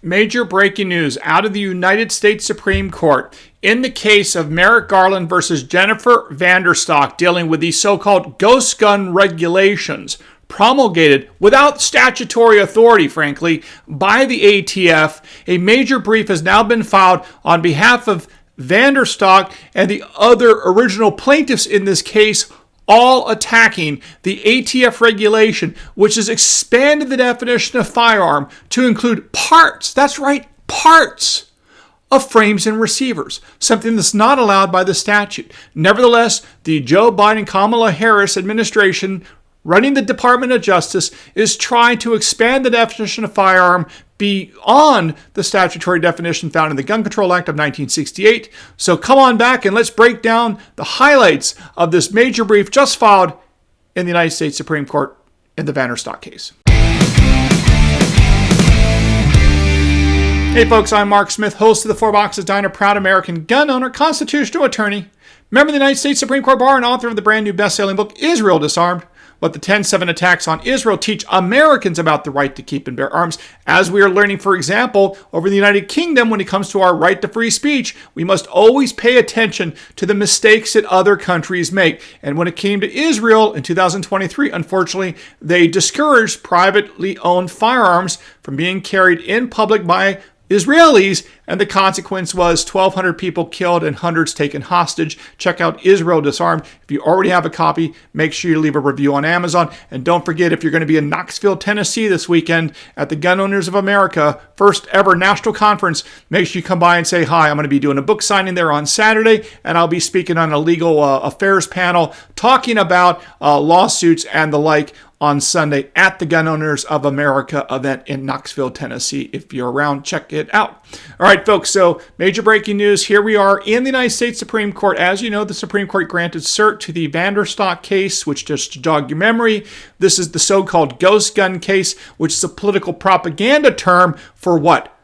Major breaking news out of the United States Supreme Court in the case of Merrick Garland versus Jennifer Vanderstock, dealing with these so-called ghost gun regulations promulgated without statutory authority, frankly, by the ATF. A major brief has now been filed on behalf of Vanderstock and the other original plaintiffs in this case, all attacking the ATF regulation, which has expanded the definition of firearm to include parts, that's right, parts of frames and receivers, something that's not allowed by the statute. Nevertheless, the Joe Biden-Kamala Harris administration running the Department of Justice is trying to expand the definition of firearm beyond the statutory definition found in the Gun Control Act of 1968. So come on back and let's break down the highlights of this major brief just filed in the United States Supreme Court in the Vanderstock case. Hey folks, I'm Mark Smith, host of the Four Boxes Diner, proud American gun owner, constitutional attorney, member of the United States Supreme Court Bar, and author of the brand new best-selling book, Israel Disarmed: What the 10/7 attacks on Israel teach Americans about the right to keep and bear arms. As we are learning, for example, over in the United Kingdom, when it comes to our right to free speech, we must always pay attention to the mistakes that other countries make. And when it came to Israel in 2023, unfortunately, they discouraged privately owned firearms from being carried in public by Israelis, and the consequence was 1,200 people killed and hundreds taken hostage. Check out Israel Disarmed. If you already have a copy, make sure you leave a review on Amazon. And don't forget, if you're going to be in Knoxville, Tennessee this weekend at the Gun Owners of America first ever national conference, make sure you come by and say hi. I'm going to be doing a book signing there on Saturday, and I'll be speaking on a legal affairs panel talking about lawsuits and the like on Sunday at the Gun Owners of America event in Knoxville, Tennessee. If you're around, check it out. All right, folks, so major breaking news. Here we are in the United States Supreme Court. As you know, the Supreme Court granted cert to the Vanderstock case, which, just to jog your memory, this is the so-called ghost gun case, which is a political propaganda term for what?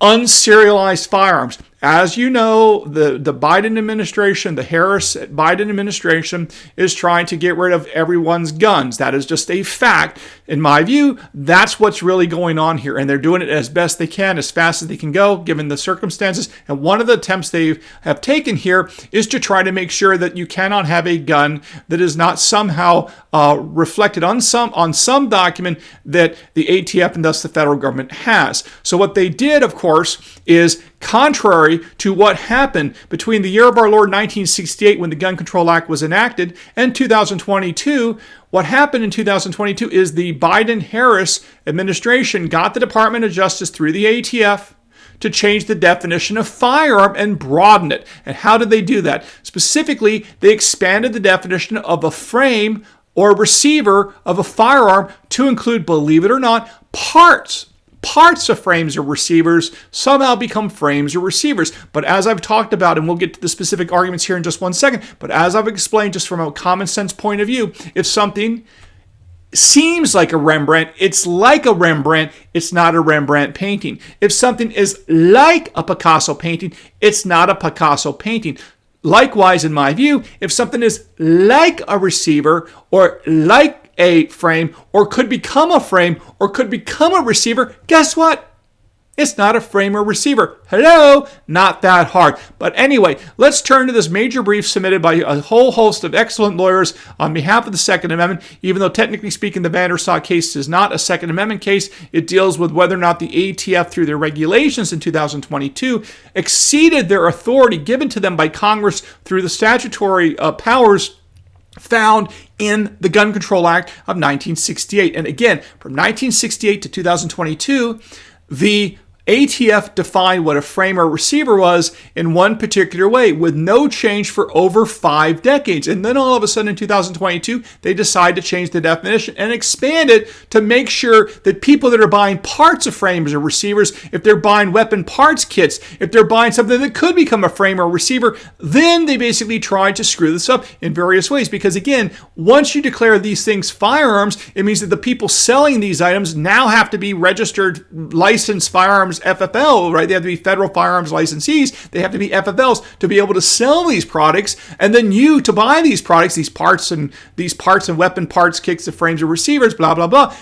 Unserialized firearms. As you know, the Biden administration, the Harris-Biden administration, is trying to get rid of everyone's guns. That is just a fact. In my view, that's what's really going on here. And they're doing it as best they can, as fast as they can go, given the circumstances. And one of the attempts they have taken here is to try to make sure that you cannot have a gun that is not somehow reflected on some document that the ATF and thus the federal government has. So what they did, of course, is contrary to what happened between the year of our Lord 1968, when the Gun Control Act was enacted, and 2022. What happened in 2022 is the Biden-Harris administration got the Department of Justice through the ATF to change the definition of firearm and broaden it. And how did they do that? Specifically, they expanded the definition of a frame or a receiver of a firearm to include, believe it or not, parts of frames or receivers somehow become frames or receivers. But as I've talked about, and we'll get to the specific arguments here in just one second, but as I've explained, just from a common sense point of view, if something seems like a Rembrandt, it's like a Rembrandt, it's not a Rembrandt painting. If something is like a Picasso painting, it's not a Picasso painting. Likewise, in my view, if something is like a receiver or like a frame or could become a frame or could become a receiver, guess what? It's not a frame or receiver. Hello? Not that hard. But anyway, let's turn to this major brief submitted by a whole host of excellent lawyers on behalf of the Second Amendment. Even though technically speaking, the Vanderstock case is not a Second Amendment case, it deals with whether or not the ATF, through their regulations in 2022, exceeded their authority given to them by Congress through the statutory powers found in the Gun Control Act of 1968. And again, from 1968 to 2022, the ATF defined what a frame or receiver was in one particular way with no change for over 5 decades. And then all of a sudden in 2022, they decide to change the definition and expand it to make sure that people that are buying parts of frames or receivers, if they're buying weapon parts kits, if they're buying something that could become a frame or receiver, then they basically tried to screw this up in various ways. Because again, once you declare these things firearms, it means that the people selling these items now have to be registered, licensed firearms FFL, right? They have to be federal firearms licensees. They have to be FFLs to be able to sell these products. And then you, to buy these products, these parts and weapon parts, kits, the frames, or receivers, blah, blah, blah,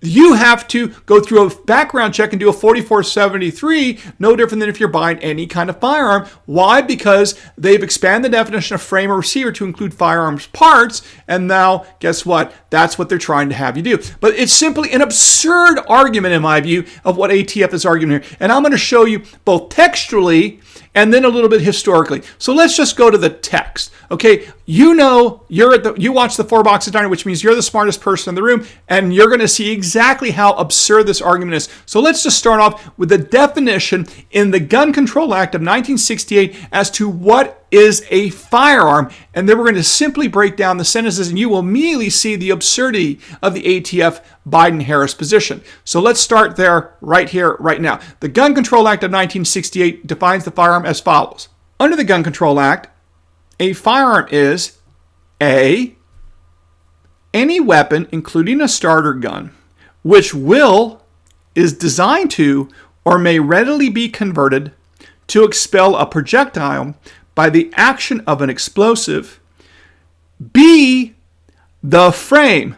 You have to go through a background check and do a 4473, no different than if you're buying any kind of firearm. Why? Because they've expanded the definition of frame or receiver to include firearms parts, and now, guess what? That's what they're trying to have you do. But it's simply an absurd argument, in my view, of what ATF is arguing here. And I'm going to show you both textually and then a little bit historically. So let's just go to the text. Okay, you know, you watch the Four Boxes Diner, which means you're the smartest person in the room, and you're going to see exactly how absurd this argument is. So let's just start off with the definition in the Gun Control Act of 1968 as to what is a firearm, and then we're going to simply break down the sentences, and you will immediately see the absurdity of the ATF Biden-Harris position. So let's start there right here, right now. The Gun Control Act of 1968 defines the firearm as follows. Under the Gun Control Act, a firearm is A, any weapon, including a starter gun, which is designed to or may readily be converted to expel a projectile by the action of an explosive. B, the frame,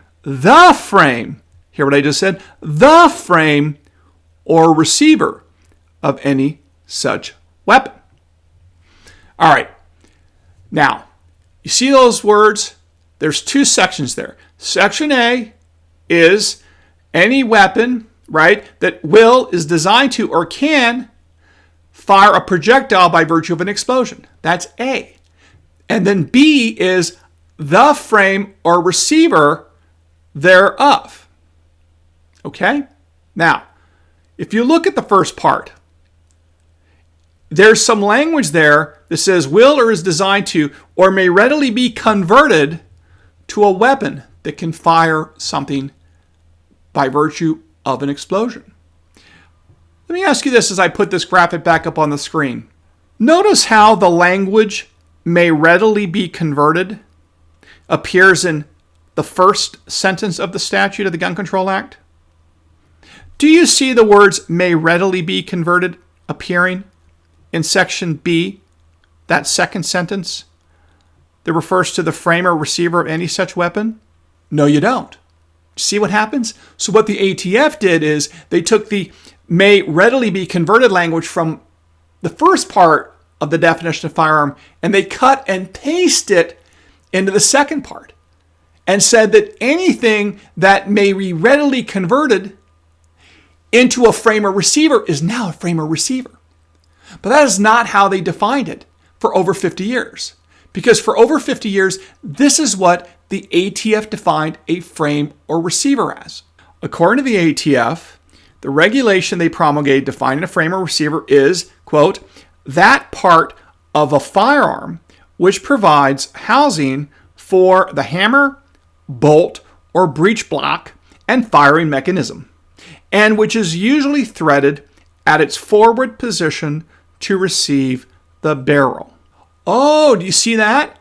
hear what I just said, the frame or receiver of any such weapon. All right. Now, you see those words? There's two sections there. Section A is any weapon, right, that is designed to or can fire a projectile by virtue of an explosion. That's A. And then B is the frame or receiver thereof. Okay? Now, if you look at the first part, there's some language there that says will or is designed to or may readily be converted to a weapon that can fire something by virtue of an explosion. Let me ask you this as I put this graphic back up on the screen. Notice how the language may readily be converted appears in the first sentence of the statute of the Gun Control Act. Do you see the words may readily be converted appearing in section B, that second sentence that refers to the frame or receiver of any such weapon? No, you don't. See what happens? So what the ATF did is they took the may readily be converted language from the first part of the definition of firearm and they cut and pasted it into the second part and said that anything that may be readily converted into a frame or receiver is now a frame or receiver. But that is not how they defined it for over 50 years. Because for over 50 years, this is what the ATF defined a frame or receiver as. According to the ATF, the regulation they promulgated defining a frame or receiver is, quote, that part of a firearm which provides housing for the hammer, bolt, or breech block and firing mechanism, and which is usually threaded at its forward position to receive the barrel. Oh, do you see that?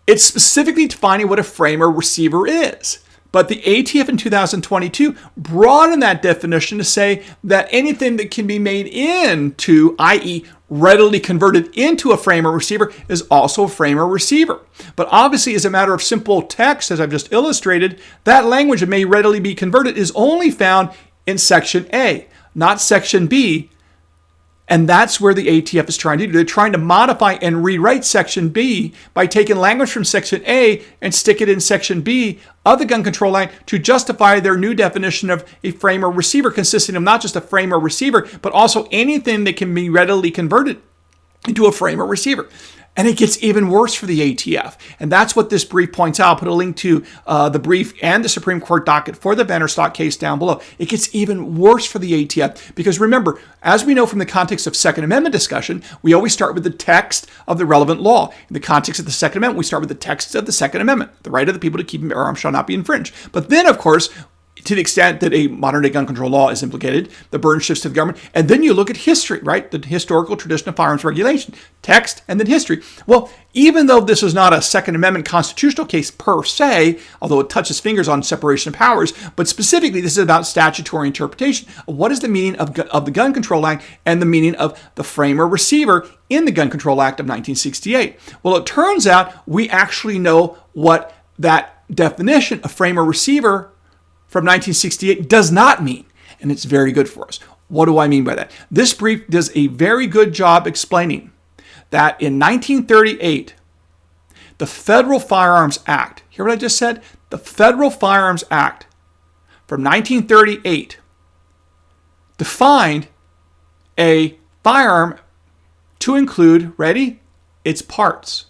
It's specifically defining what a frame or receiver is. But the ATF in 2022 broadened that definition to say that anything that can be made into, i.e. readily converted into a frame or receiver, is also a frame or receiver. But obviously, as a matter of simple text, as I've just illustrated, that language that may readily be converted is only found in Section A, not Section B. And that's where the ATF is trying to do. They're trying to modify and rewrite Section B by taking language from Section A and stick it in Section B of the Gun Control Act to justify their new definition of a frame or receiver, consisting of not just a frame or receiver, but also anything that can be readily converted into a frame or receiver. And it gets even worse for the ATF. And that's what this brief points out. I'll put a link to the brief and the Supreme Court docket for the Vanderstock case down below. It gets even worse for the ATF because remember, as we know from the context of Second Amendment discussion, we always start with the text of the relevant law. In the context of the Second Amendment, we start with the text of the Second Amendment. The right of the people to keep and bear arms shall not be infringed. But then, of course, to the extent that a modern-day gun control law is implicated, the burden shifts to the government. And then you look at history, right? The historical tradition of firearms regulation, text, and then history. Well, even though this is not a Second Amendment constitutional case per se, although it touches fingers on separation of powers, but specifically this is about statutory interpretation of what is the meaning of the Gun Control Act and the meaning of the frame or receiver in the Gun Control Act of 1968. Well, it turns out we actually know what that definition of frame or receiver from 1968 does not mean, and it's very good for us. What do I mean by that? This brief does a very good job explaining that in 1938, the Federal Firearms Act, hear what I just said? The Federal Firearms Act from 1938 defined a firearm to include, ready? Its parts.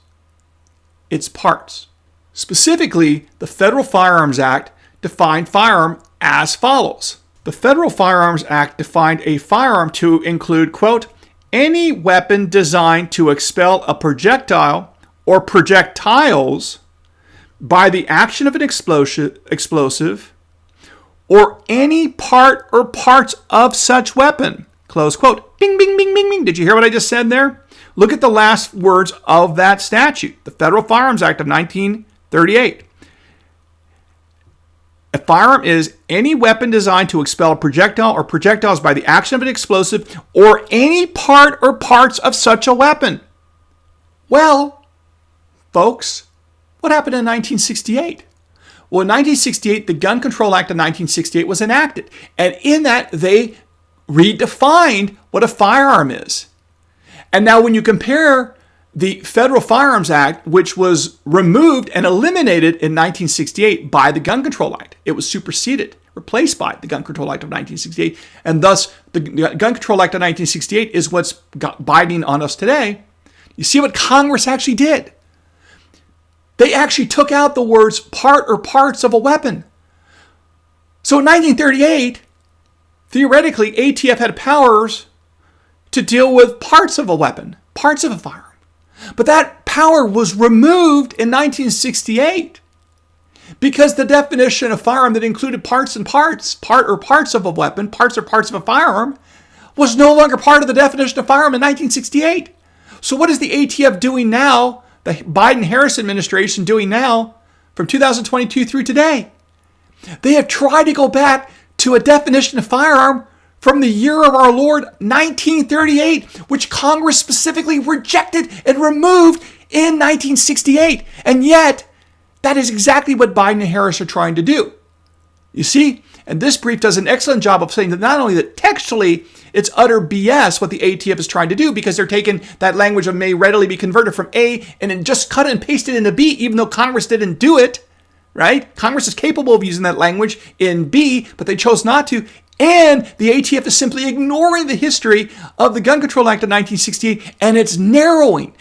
Its parts. Specifically, the Federal Firearms Act defined firearm as follows. The Federal Firearms Act defined a firearm to include, quote, any weapon designed to expel a projectile or projectiles by the action of an explosive or any part or parts of such weapon, close quote. Bing, bing, bing, bing, bing. Did you hear what I just said there? Look at the last words of that statute, the Federal Firearms Act of 1938. A firearm is any weapon designed to expel a projectile or projectiles by the action of an explosive or any part or parts of such a weapon. Well, folks, what happened in 1968? Well, in 1968, the Gun Control Act of 1968 was enacted. And in that, they redefined what a firearm is. And now when you compare the Federal Firearms Act, which was removed and eliminated in 1968 by the Gun Control Act, it was superseded, replaced by the Gun Control Act of 1968. And thus, the Gun Control Act of 1968 is what's binding on us today. You see what Congress actually did? They actually took out the words part or parts of a weapon. So in 1938, theoretically, ATF had powers to deal with parts of a weapon, parts of a firearm. But that power was removed in 1968 because the definition of firearm that included parts and parts, part or parts of a weapon, parts or parts of a firearm, was no longer part of the definition of firearm in 1968. So what is the ATF doing now, the Biden-Harris administration doing now, from 2022 through today? They have tried to go back to a definition of firearm from the year of our Lord, 1938, which Congress specifically rejected and removed in 1968. And yet, that is exactly what Biden and Harris are trying to do. You see? And this brief does an excellent job of saying that not only that textually, it's utter BS what the ATF is trying to do, because they're taking that language of may readily be converted from A and then just cut it and paste it into B, even though Congress didn't do it, right? Congress is capable of using that language in B, but they chose not to. And the ATF is simply ignoring the history of the Gun Control Act of 1968, and it's narrowing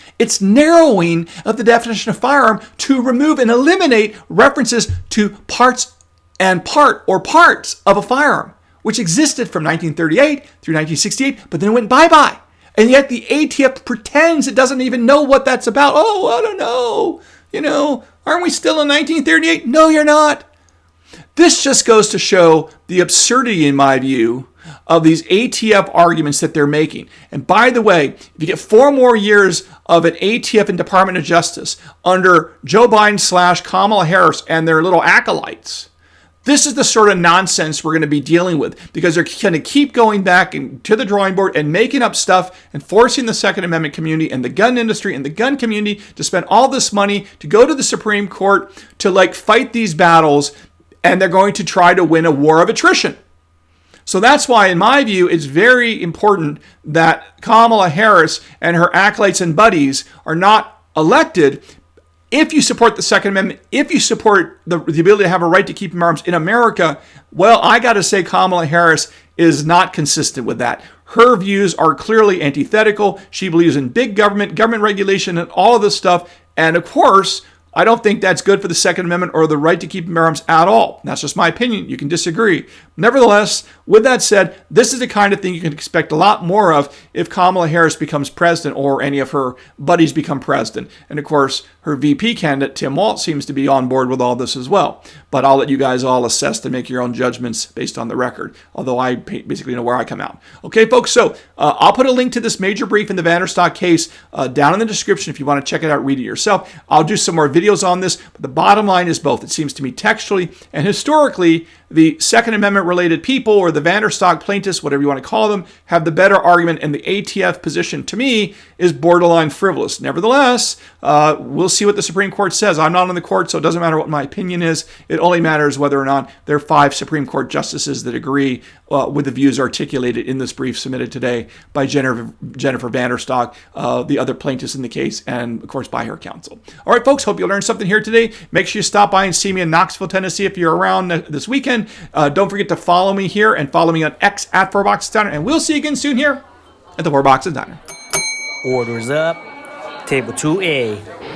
of the definition of firearm to remove and eliminate references to parts and part or parts of a firearm, which existed from 1938 through 1968, but then went bye-bye. And yet the ATF pretends it doesn't even know what that's about. Oh, I don't know. Aren't we still in 1938? No, you're not. This just goes to show the absurdity, in my view, of these ATF arguments that they're making. And by the way, if you get 4 more years of an ATF and Department of Justice under Joe Biden / Kamala Harris and their little acolytes, this is the sort of nonsense we're going to be dealing with, because they're going to keep going back to the drawing board and making up stuff and forcing the Second Amendment community and the gun industry and the gun community to spend all this money to go to the Supreme Court to fight these battles. And they're going to try to win a war of attrition. So that's why, in my view, it's very important that Kamala Harris and her acolytes and buddies are not elected. If you support the Second Amendment, if you support the ability to have a right to keep arms in America, well, I got to say Kamala Harris is not consistent with that. Her views are clearly antithetical. She believes in big government regulation, and all of this stuff. And of course, I don't think that's good for the Second Amendment or the right to keep and bear arms at all. That's just my opinion. You can disagree. Nevertheless, with that said, this is the kind of thing you can expect a lot more of if Kamala Harris becomes president or any of her buddies become president. And of course, her VP candidate, Tim Walz, seems to be on board with all this as well. But I'll let you guys all assess and make your own judgments based on the record, although I basically know where I come out. Okay, folks, so I'll put a link to this major brief in the Vanderstock case down in the description if you want to check it out, read it yourself. I'll do some more videos videos on this, but the bottom line is both. It seems to me textually and historically, the Second Amendment related people, or the Vanderstock plaintiffs, whatever you want to call them, have the better argument, and the ATF position to me is borderline frivolous. Nevertheless, we'll see what the Supreme Court says. I'm not on the court, so it doesn't matter what my opinion is. It only matters whether or not there are 5 Supreme Court justices that agree with the views articulated in this brief submitted today by Jennifer Vanderstock, the other plaintiffs in the case, and of course by her counsel. All right, folks, hope you learned something here today. Make sure you stop by and see me in Knoxville, Tennessee if you're around this weekend. Don't forget to follow me here and follow me on X at 4 Boxes Diner, and we'll see you again soon here at the 4 Boxes Diner. Orders up. Table 2A.